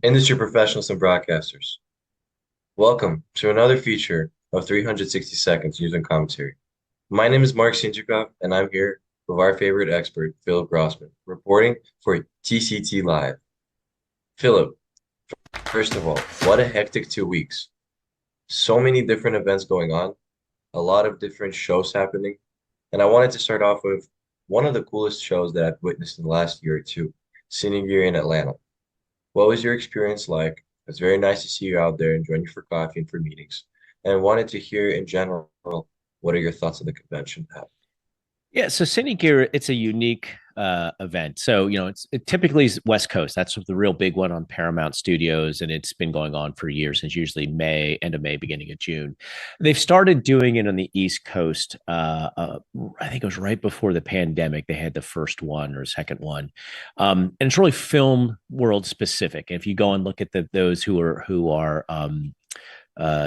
Industry professionals and broadcasters, welcome to another feature of 360 Seconds News and Commentary. My name is Mark Sinchikov, and I'm here with our favorite expert, Philip Grossman, reporting for TCT Live. Philip, first of all, what a hectic 2 weeks. So many different events going on, a lot of different shows happening, and I wanted to start off with one of the coolest shows that I've witnessed in the last year or two, Cine in Atlanta. What was your experience like? It's very nice to see you out there and join you for coffee and for meetings. And wanted to hear in general, what are your thoughts on the convention? Yeah, so Cine Gear, it's a unique event. So, it typically is West Coast. That's the real big one on Paramount Studios, and it's been going on for years. It's usually May, end of May, beginning of June. They've started doing it on the East Coast. I think it was right before the pandemic. They had the first one or second one, and it's really film world specific. If you go and look at those who are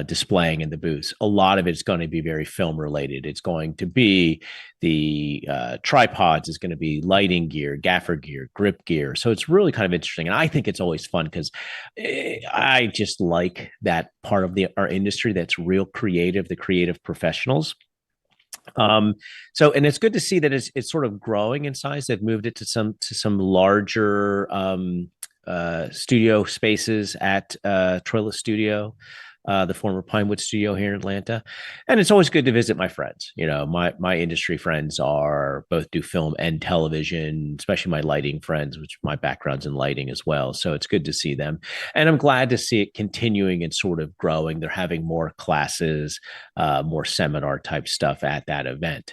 displaying in the booths. A lot of it's going to be very film related. It's going to be the tripods, is going to be lighting gear, gaffer gear, grip gear. So it's really kind of interesting. And I think it's always fun because I just like that part of our industry that's real creative, the creative professionals. And it's good to see that it's sort of growing in size. They've moved it to some larger studio spaces at Troilus Studio, the former Pinewood studio here in Atlanta. And it's always good to visit my friends. My industry friends are both do film and television, especially my lighting friends, which my background's in lighting as well. So it's good to see them. And I'm glad to see it continuing and sort of growing. They're having more classes, more seminar type stuff at that event.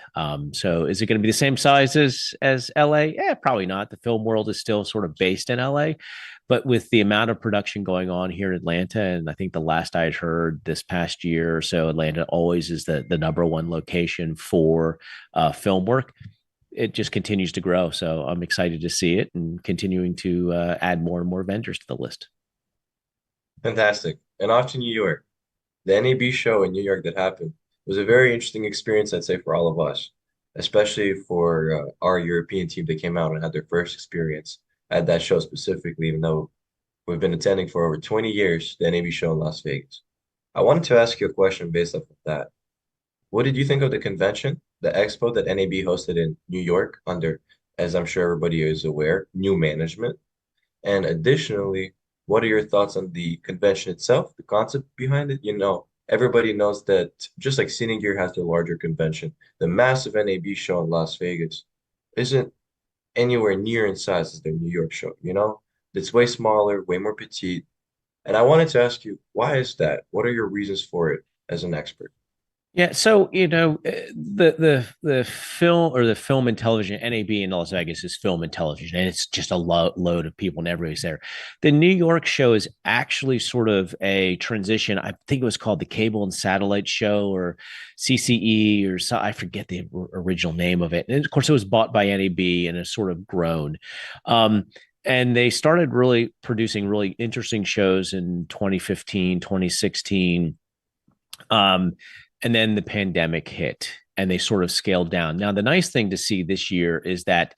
So is it going to be the same size as LA? Yeah, probably not. The film world is still sort of based in LA, but with the amount of production going on here in Atlanta, and I think the last I heard this past year or so, Atlanta always is the number one location for film work. It just continues to grow. So I'm excited to see it and continuing to add more and more vendors to the list. Fantastic. And off to New York. The NAB show in New York that happened was a very interesting experience, I'd say, for all of us, especially for our European team that came out and had their first experience at that show specifically, even though we've been attending for over 20 years, the NAB show in Las Vegas. I wanted to ask you a question based off of that. What did you think of the convention, the expo that NAB hosted in New York under, as I'm sure everybody is aware, new management? And additionally, what are your thoughts on the convention itself, the concept behind it? Everybody knows that just like Cine Gear has their larger convention, the massive NAB show in Las Vegas isn't anywhere near in size as their New York show. It's way smaller, way more petite. And I wanted to ask you, why is that? What are your reasons for it as an expert? Yeah, so the film or the film and television NAB in Las Vegas is film and television, and it's just a load of people, and everybody's there. The New York show is actually sort of a transition. I think it was called the Cable and Satellite Show or CCE or so. I forget the original name of it. And of course, it was bought by NAB and has sort of grown. And they started really producing really interesting shows in 2015, 2016. And then the pandemic hit and they sort of scaled down. Now, the nice thing to see this year is that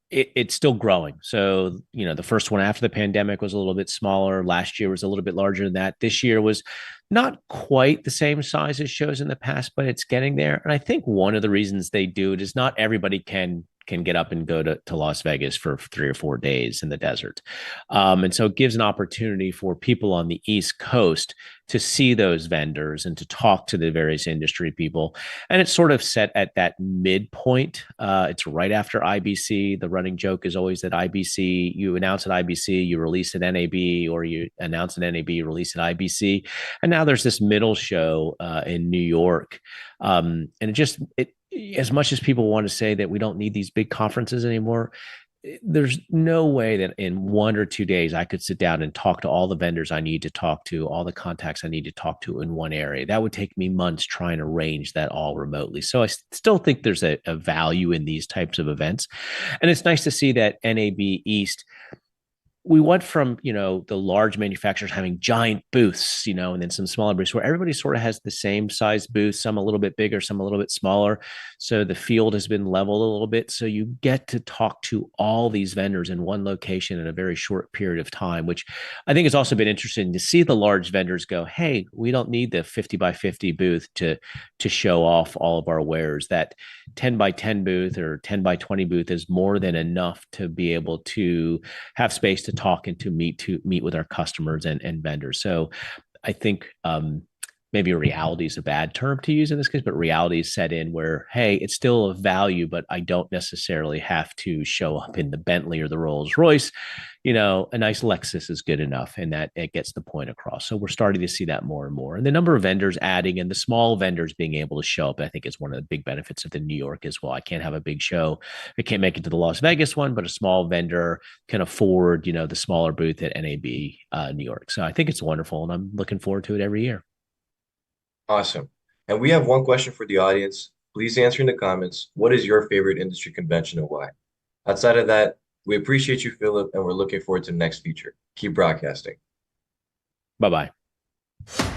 it's still growing. So, the first one after the pandemic was a little bit smaller. Last year was a little bit larger than that. This year was not quite the same size as shows in the past, but it's getting there. And I think one of the reasons they do it is not everybody can get up and go to Las Vegas for 3 or 4 days in the desert. And so it gives an opportunity for people on the East Coast to see those vendors and to talk to the various industry people. And it's sort of set at that midpoint. It's right after IBC. The running joke is always that IBC, you announce at IBC, you release at NAB, or you announce at NAB, release at IBC. And now there's this middle show in New York. And it as much as people want to say that we don't need these big conferences anymore, there's no way that in 1 or 2 days I could sit down and talk to all the vendors I need to talk to, all the contacts I need to talk to in one area. That would take me months trying to arrange that all remotely. So I still think there's a value in these types of events. And it's nice to see that NAB East we went from, the large manufacturers having giant booths, and then some smaller booths where everybody sort of has the same size booth, some a little bit bigger, some a little bit smaller. So the field has been leveled a little bit. So you get to talk to all these vendors in one location in a very short period of time, which I think has also been interesting to see the large vendors go, hey, we don't need the 50 by 50 booth to show off all of our wares. That 10 by 10 booth or 10 by 20 booth is more than enough to be able to have space to talk and to meet with our customers and vendors. So I think maybe reality is a bad term to use in this case, but reality is set in where, hey, it's still of value, but I don't necessarily have to show up in the Bentley or the Rolls Royce. A nice Lexus is good enough, and that it gets the point across. So we're starting to see that more and more. And the number of vendors adding and the small vendors being able to show up, I think is one of the big benefits of the New York as well. I can't have a big show. I can't make it to the Las Vegas one, but a small vendor can afford, the smaller booth at NAB New York. So I think it's wonderful, and I'm looking forward to it every year. Awesome. And we have one question for the audience. Please answer in the comments. What is your favorite industry convention and why? Outside of that, we appreciate you, Philip, and we're looking forward to the next feature. Keep broadcasting. Bye bye.